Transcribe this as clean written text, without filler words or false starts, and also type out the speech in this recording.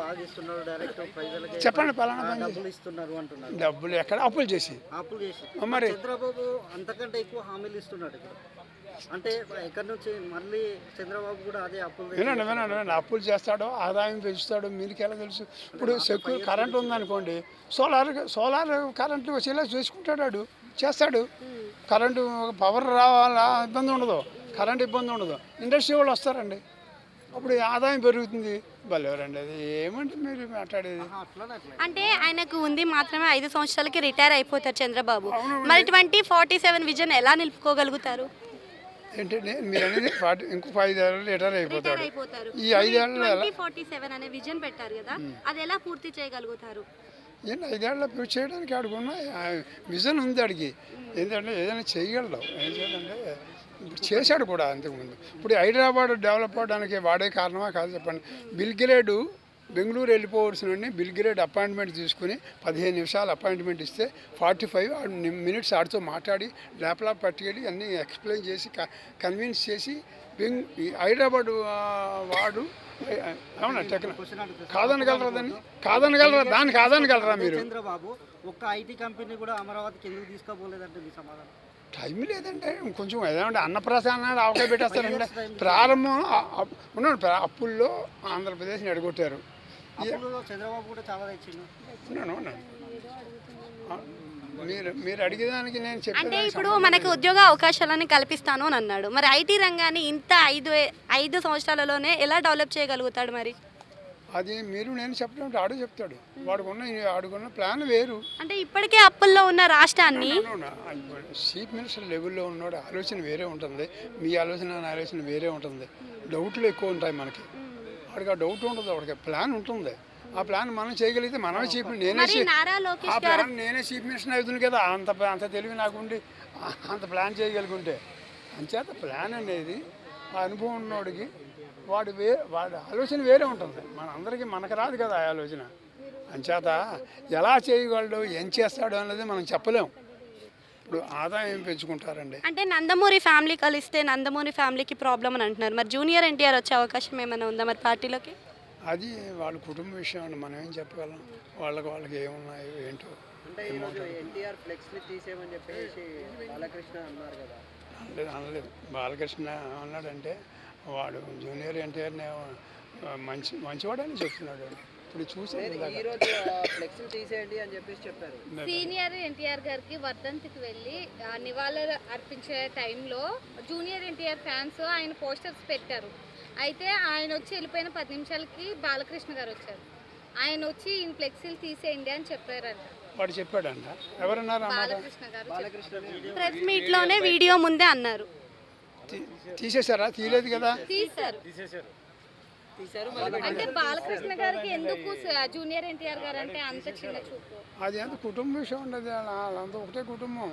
బాగా ఇస్తున్నారు డైరెక్ట్ ప్రజలకి చెప్పండి పలానా పని డబ్బులు ఇస్తున్నారు అంటున్నారు. డబ్బులు ఎక్కడ అప్పులు చేసి మరి చంద్రబాబు అంతకంటే ఎక్కువ హామీలు ఇస్తున్నాడు ఇక్కడ. అంటే ఇక్కడ నుంచి మళ్ళీ చంద్రబాబు కూడా అదే అప్పులు వినండి అప్పులు చేస్తాడో ఆదాయం పెంచుతాడో మీకు ఎలా తెలుసు? ఇప్పుడు సెక్యూర్ కరెంట్ ఉందనుకోండి, సోలార్ కరెంట్ వచ్చేలా చూసుకుంటాడు, చేస్తాడు. కరెంటు పవర్ రావాలా ఇబ్బంది ఉండదు, కరెంట్ ఇబ్బంది ఉండదు, ఇండస్ట్రీ వాళ్ళు వస్తారండి, అప్పుడు ఆదాయం పెరుగుతుంది. భలేవారండి, అది ఏమంటే మీరు మాట్లాడేది. అంటే ఆయనకు ఉంది మాత్రమే 5 సంవత్సరాలకి రిటైర్ అయిపోతారు చంద్రబాబు. మరి 2047 విజన్ ఎలా నిలుపుకోగలుగుతారు? ఏంటంటే మీరు అనేది ఇంకో 5 ఏళ్ళు రిటైర్ అయిపోతాడు. ఈ 5 ఏళ్ళు 2047 అనే విజన్ పెట్టారు కదా, అది ఎలా పూర్తి చేయగలుగుతారు? ఏంటి 5 ఏళ్ళలో పూర్తి చేయడానికి అడుగున్న విజన్ ఉంది అడిగి. ఏంటంటే ఏదైనా చేయగలడు. ఏం చేయాలంటే ఇప్పుడు చేశాడు కూడా అంతకుముందు. ఇప్పుడు హైదరాబాద్ డెవలప్ అవడానికి వాడే కారణమా కాదు చెప్పండి. బిల్ గ్రేడ్ బెంగళూరు వెళ్ళిపోవలసిన బిల్ గ్రేడ్ అపాయింట్మెంట్ తీసుకుని 15 నిమిషాలు అపాయింట్మెంట్ ఇస్తే 45 మినిట్స్ ఆడితో మాట్లాడి ల్యాప్టాప్ పట్టుకెళ్ళి అన్నీ ఎక్స్ప్లెయిన్ చేసి కన్విన్స్ చేసి హైదరాబాద్ వాడు అవునా కాదనగలరా దాన్ని కాదనగలరా మీరు? చంద్రబాబు ఒక్క ఐటీ కంపెనీ కూడా అమరావతికి ఎందుకు తీసుకోపోలేదంటే మీ సమాధానం? టైం లేదంటే కొంచెం ఏదంటే అన్నప్రసాద్ ఆవకాయ పెట్టేస్తారంటే ప్రారంభం ఉన్నాడు. అప్పుల్లో ఆంధ్రప్రదేశ్ని ఎడగొట్టారు. చంద్రబాబు కూడా చాలా తెచ్చిండు. ఉన్నాను మీరు అడిగేదానికి నేను చెప్పాను. అంటే ఇప్పుడు మనకు ఉద్యోగ అవకాశాలను కల్పిస్తాను అని అన్నాడు. మరి ఐటీ రంగాన్ని ఇంత 5 సంవత్సరాలలోనే ఎలా డెవలప్ చేయగలుగుతాడు? మరి అది మీరు నేను చెప్పడం ఆడు చెప్తాడు. వాడుకున్న ప్లాన్ వేరు. అంటే ఇప్పటికే అప్పుల్లో ఉన్న రాష్ట్రాన్ని చీఫ్ మినిస్టర్ లెవెల్లో ఉన్నాడు, ఆలోచన వేరే ఉంటుంది, మీ ఆలోచన నా ఆలోచన వేరే ఉంటుంది. డౌట్లు ఎక్కువ ఉంటాయి మనకి. వాడికి ఆ డౌట్ ఉంటుంది, వాడికి ప్లాన్ ఉంటుంది. ఆ ప్లాన్ మనం చేయగలిగితే మనమే చీఫ్ నేనే చీఫ్ మినిస్టర్ అవుతుంది కదా. అంత తెలివి నాకుండి అంత ప్లాన్ చేయగలుగుంటే. అంచేత ప్లాన్ అనేది ఆ అనుభవం ఉన్నోడికి వాడి ఆలోచన వేరే ఉంటుంది. అందరికీ మనకు రాదు కదా ఆ ఆలోచన. అంచేత ఎలా చేయగలడు, ఏం చేస్తాడు అనేది మనం చెప్పలేము. ఇప్పుడు ఆదాయం పెంచుకుంటారండి. అంటే నందమూరి ఫ్యామిలీ కలిస్తే నందమూరి ఫ్యామిలీకి ప్రాబ్లం అని అంటున్నారు. మరి జూనియర్ ఎన్టీఆర్ వచ్చే అవకాశం ఏమైనా ఉందా మరి పార్టీలోకి? అది వాళ్ళ కుటుంబ విషయం అండి, మనం ఏం చెప్పగలం. వాళ్ళకి ఏమున్నాయో ఏంటో. అంటే ఈరోజు ఎన్టీఆర్ ఫ్లెక్స్ని తీసేయమని చెప్పేసి బాలకృష్ణ అన్నారు కదా. అనలేదు. బాలకృష్ణ అన్నాడంటే వాడు జూనియర్ ఎన్టీఆర్ని మంచివాడని చెప్తున్నాడు. ఇప్పుడు చూసేది తీసేయండి అని చెప్పేసి చెప్పారు. సీనియర్ ఎన్టీఆర్ గారికి వర్ధంతికి వెళ్ళి నివాళులు అర్పించే టైంలో జూనియర్ ఎన్టీఆర్ ఫ్యాన్స్ ఆయన పోస్టర్స్ పెట్టారు. అయితే ఆయన వచ్చి వెళ్ళిపోయిన 10 నిమిషాలకి బాలకృష్ణ గారు వచ్చారు. ఆయన వచ్చి ఈ ఫ్లెక్సీలు తీసేయండి అని చెప్పారంట. వాడు చెప్పాడంట. ఎవరన్నారు? బాలకృష్ణ గారు ప్రెస్ మీట్ లోనే వీడియో ముందే అన్నారు. తీసేశారా? తీయలేదు కదా. తీశారు. అంటే బాలకృష్ణ గారికి ఎందుకు జూనియర్ ఎన్టీఆర్ గారు అంటే అంత చిన్న చూపు? అది అంత కుటుంబ విషయం ఉండదు, వాళ్ళంతా ఒకటే కుటుంబం.